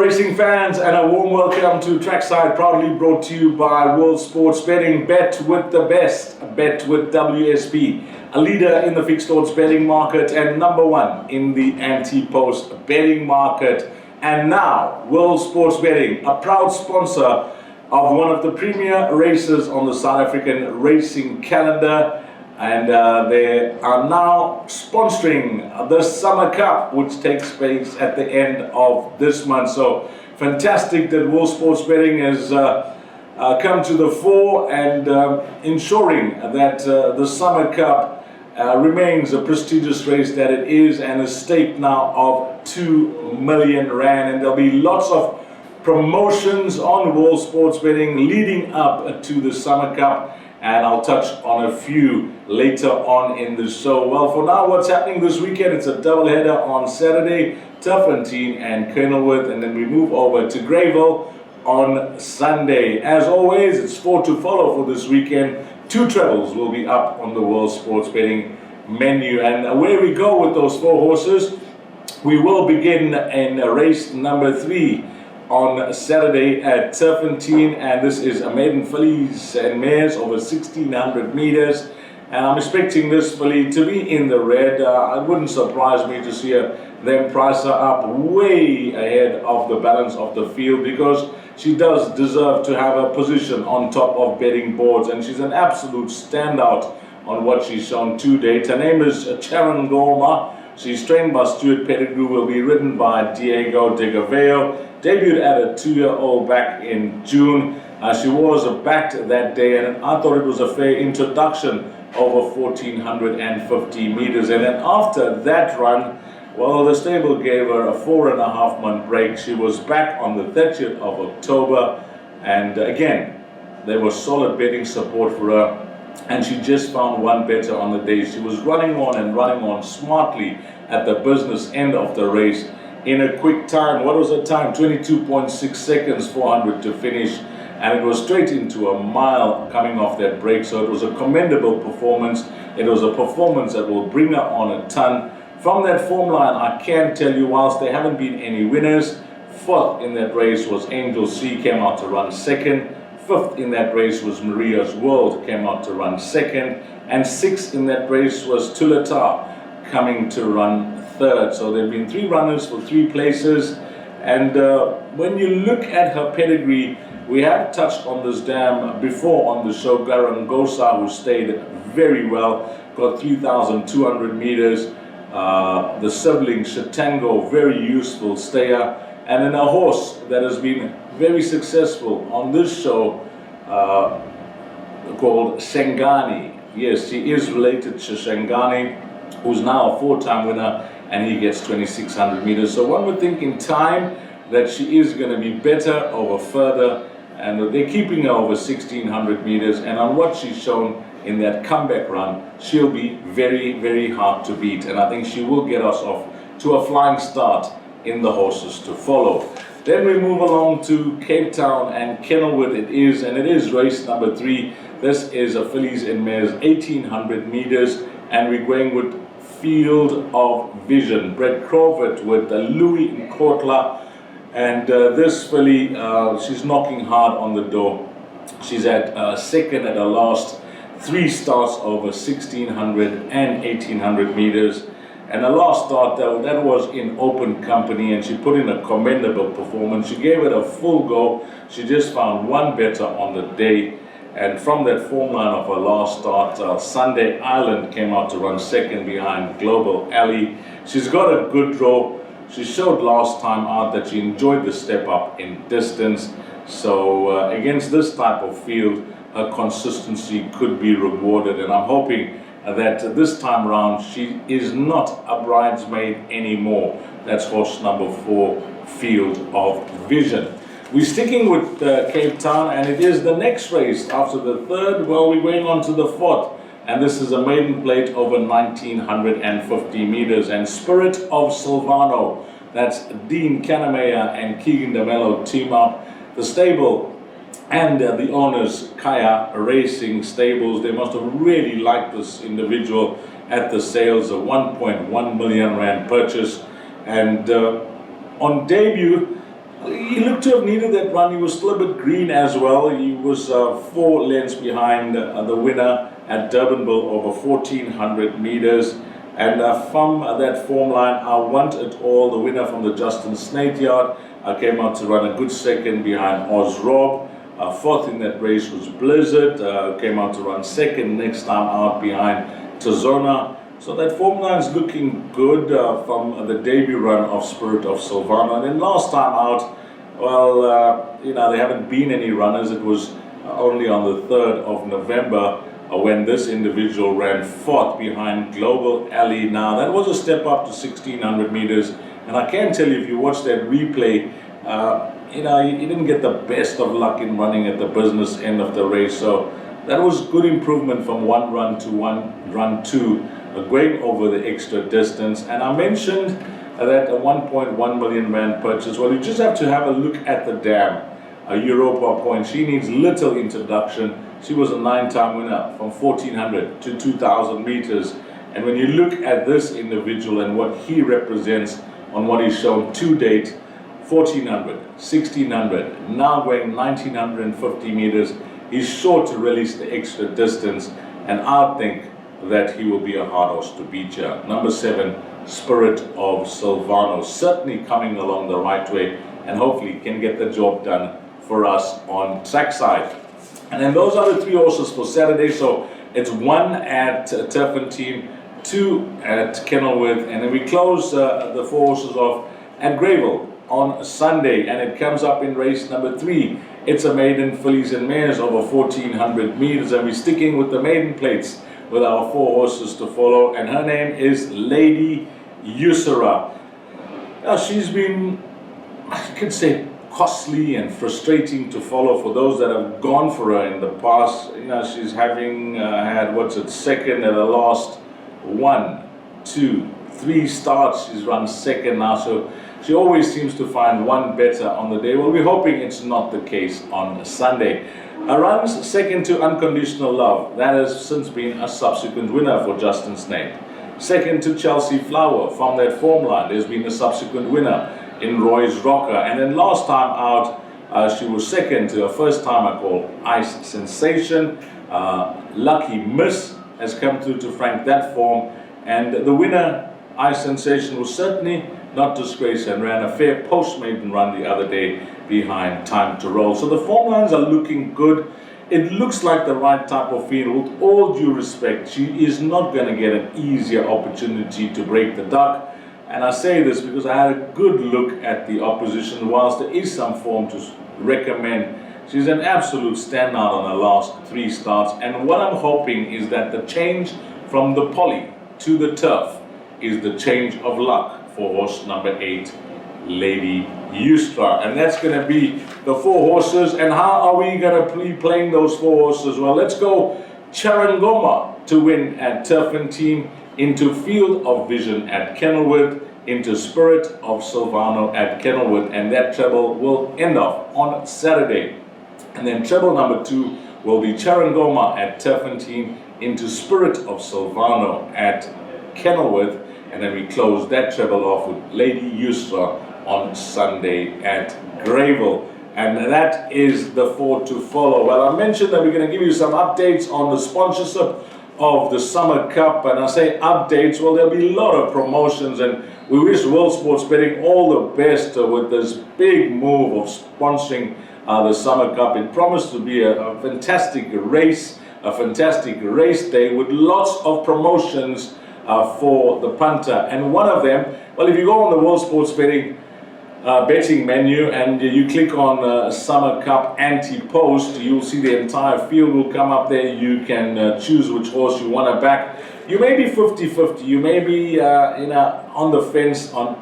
racing fans, and a warm welcome to Trackside, proudly brought to you by World Sports Betting. Bet with the best, bet with WSB, a leader in the fixed odds betting market and number one in the anti-post betting market. And now, World Sports Betting, a proud sponsor of one of the premier races on the South African racing calendar. And they are now sponsoring the Summer Cup, which takes place at the end of this month. So fantastic that World Sports Betting has come to the fore and ensuring that the Summer Cup remains a prestigious race that it is, and a stake now of 2 million rand. And there'll be lots of promotions on World Sports Betting leading up to the Summer Cup, and I'll touch on a few later on in the show. Well, for now, what's happening this weekend? It's a doubleheader on Saturday, Turffontein and Kenilworth, and then we move over to Greyville on Sunday. As always, it's 4 to follow for this weekend. 2 trebles will be up on the World Sports Betting menu. And where we go with those 4 horses, we will begin in race number 3 on Saturday at Turffontein, and this is a maiden fillies and mares over 1600 meters, and I'm expecting this filly to be in the red. It wouldn't surprise me to see them price her up way ahead of the balance of the field, because she does deserve to have a position on top of betting boards, and she's an absolute standout on what she's shown to date. Her name is Charon Gorma. She's trained by Stuart Pettigrew, will be ridden by Diego de Gaveo. Debuted at a 2-year-old back in June. She was backed that day, and I thought it was a fair introduction over 1450 meters. And then after that run, well, the stable gave her a 4.5-month break. She was back on the 30th of October, and again, there was solid betting support for her, and she just found one better on the day. She was running on smartly at the business end of the race in a quick time. What was her time? 22.6 seconds, 400 to finish, and it was straight into a mile coming off that break. So it was a commendable performance. It was a performance that will bring her on a ton. From that form line, I can tell you, whilst there haven't been any winners, 4th in that race was Angel C, came out to run 2nd. 5th in that race was Maria's World, came out to run 2nd, and 6th in that race was Tulata, coming to run 3rd. So there have been 3 runners for 3 places, and when you look at her pedigree, we have touched on this dam before on the show. Garangosa, who stayed very well, got 3,200 meters. The sibling Shatango, very useful stayer, and then a horse that has been very successful on this show called Shangani. Yes, she is related to Shangani, who's now a 4-time winner, and he gets 2,600 meters. So one would think in time that she is going to be better over further, and they're keeping her over 1,600 meters, and on what she's shown in that comeback run, she'll be very, very hard to beat, and I think she will get us off to a flying start in the horses to follow. Then we move along to Cape Town and Kenilworth. It is race number 3. This is a fillies and mares 1800 meters, and we're going with Field of Vision. Brett Crawford with Louis Nkotla, and this filly, she's knocking hard on the door. She's at 2nd at her last 3 starts over 1600 and 1800 meters. And the last start, though, that was in open company, and she put in a commendable performance. She gave it a full go. She just found one better on the day. And from that form line of her last start, Sunday Island came out to run 2nd behind Global Alley. She's got a good draw. She showed last time out that she enjoyed the step up in distance. So against this type of field, her consistency could be rewarded. And I'm hoping that this time around she is not a bridesmaid anymore. That's horse number 4, Field of Vision. We're sticking with Cape Town, and it is the next race after the 3rd. Well, we're going on to the 4th, and this is a maiden plate over 1950 meters, and Spirit of Silvano, that's Dean Kannemeyer and Keegan DeMello team up. The stable and the owners, Kaya Racing Stables, they must have really liked this individual at the sales, a 1.1 million rand purchase. And on debut, He looked to have needed that run. He was still a bit green as well. He was 4 lengths behind the winner at Durbanville over 1400 meters. And from that form line, I Want It All, the winner from the Justin Snate yard, came out to run a good second behind Oz Rob. Fourth in that race was Blizzard, came out to run second next time out behind Tazona. So that form line is looking good from the debut run of Spirit of Silvano. And then last time out, well, there haven't been any runners. It was only on the 3rd of November when this individual ran fourth behind Global Alley. Now, that was a step up to 1600 meters. And I can tell you, if you watch that replay, he didn't get the best of luck in running at the business end of the race. So that was good improvement from one run to run two, going over the extra distance. And I mentioned that a 1.1 million rand purchase. Well, you just have to have a look at the dam. Europa Point, she needs little introduction. She was a 9-time winner from 1400 to 2000 meters. And when you look at this individual and what he represents on what he's shown to date, 1400, 1600, now going 1950 meters, he's sure to release the extra distance. And I think that he will be a hard horse to beat here. Number 7, Spirit of Silvano, certainly coming along the right way and hopefully can get the job done for us on Trackside. And then those are the 3 horses for Saturday. So it's 1 at Turffontein, 2 at Kenilworth, and then we close the 4 horses off at Greyville on Sunday, and it comes up in race number 3. It's a maiden fillies and mares over 1400 meters, and we're sticking with the maiden plates with our 4 horses to follow, and her name is Lady Usura. Now, she's been, I could say, costly and frustrating to follow for those that have gone for her in the past. She's having had, second at the last 1, 2, 3 starts. She's run second now, so she always seems to find one better on the day. Well, we're hoping it's not the case on Sunday. Runs second to Unconditional Love. That has since been a subsequent winner for Justin Snate. Second to Chelsea Flower. From that form line, there's been a subsequent winner in Roy's Rocker. And then last time out, she was second to a first-timer called Ice Sensation. Lucky Miss has come through to frank that form. And the winner, Ice Sensation, was certainly not disgraced and ran a fair post-maiden run the other day behind Time to Roll. So the form lines are looking good. It looks like the right type of field. With all due respect, she is not going to get an easier opportunity to break the duck. And I say this because I had a good look at the opposition. Whilst there is some form to recommend, she's an absolute standout on her last 3 starts. And what I'm hoping is that the change from the poly to the turf is the change of luck for horse number 8, Lady Ustra. And that's going to be the 4 horses. And how are we going to be playing those 4 horses? Well, let's go Charangoma to win at Turffontein, into Field of Vision at Kenilworth, into Spirit of Silvano at Kenilworth, and that treble will end off on Saturday. And then treble number 2 will be Charangoma at Turffontein, into Spirit of Silvano at Kenilworth, and then we close that treble off with Lady Ustra on Sunday at Greyville. And that is the 4 to follow. Well, I mentioned that we're going to give you some updates on the sponsorship of the Summer Cup, and I say updates, well, there'll be a lot of promotions, and we wish World Sports Betting all the best with this big move of sponsoring the Summer Cup. It promised to be a fantastic race, a fantastic race day with lots of promotions for the punter. And one of them, well, if you go on the World Sports Betting betting menu and you click on Summer Cup anti-post, you'll see the entire field will come up there. You can choose which horse you want to back. You may be 50-50, you may be on the fence on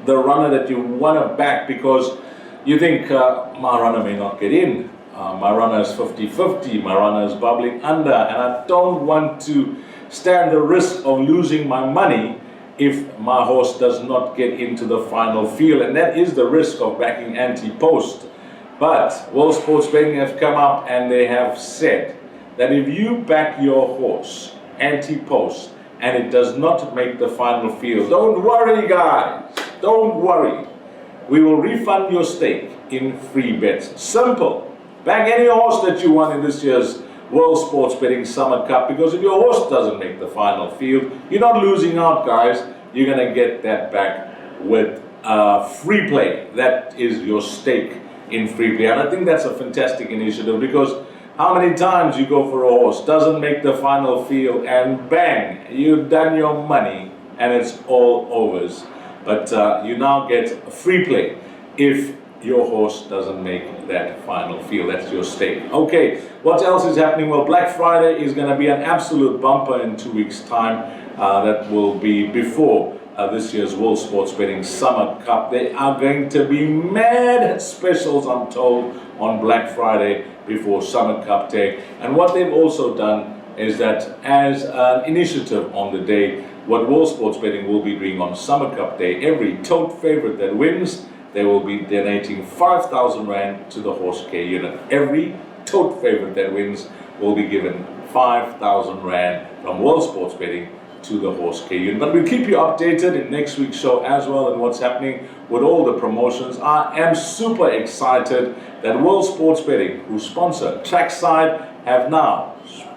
the runner that you want to back because you think my runner may not get in, my runner is 50-50, my runner is bubbling under, and I don't want to stand the risk of losing my money if my horse does not get into the final field, and that is the risk of backing anti-post. But World Sports Betting have come up and they have said that if you back your horse anti-post and it does not make the final field, don't worry guys, don't worry. we will refund your stake in free bets. Simple. Bag any horse that you want in this year's World Sports Betting Summer Cup, because if your horse doesn't make the final field, you're not losing out, guys. You're going to get that back with free play. That is your stake in free play. And I think that's a fantastic initiative, because how many times you go for a horse, doesn't make the final field, and bang, you've done your money and it's all overs. But you now get free play if your horse doesn't make that final field. That's your stake. Okay, what else is happening? Well, Black Friday is going to be an absolute bumper in 2 weeks' time. That will be before this year's World Sports Betting Summer Cup. There are going to be mad specials, I'm told, on Black Friday before Summer Cup Day. And what they've also done is that, as an initiative on the day, what World Sports Betting will be doing on Summer Cup Day, every tote favorite that wins, they will be donating 5,000 Rand to the Horse Care Unit. Every tote favorite that wins will be given 5,000 Rand from World Sports Betting to the Horse Care Unit. But we'll keep you updated in next week's show as well, and what's happening with all the promotions. I am super excited that World Sports Betting, who sponsor Trackside, have now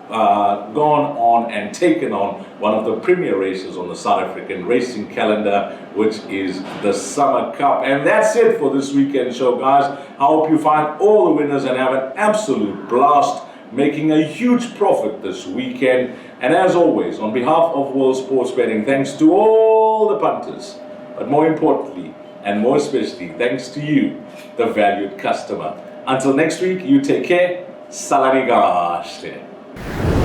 gone on and taken on one of the premier races on the South African racing calendar, which is the Summer Cup. And that's it for this weekend show, guys. I hope you find all the winners and have an absolute blast, making a huge profit this weekend. And as always, on behalf of World Sports Betting, thanks to all the punters, but more importantly and more especially, thanks to you, the valued customer. Until next week, you take care. Salami Gashte.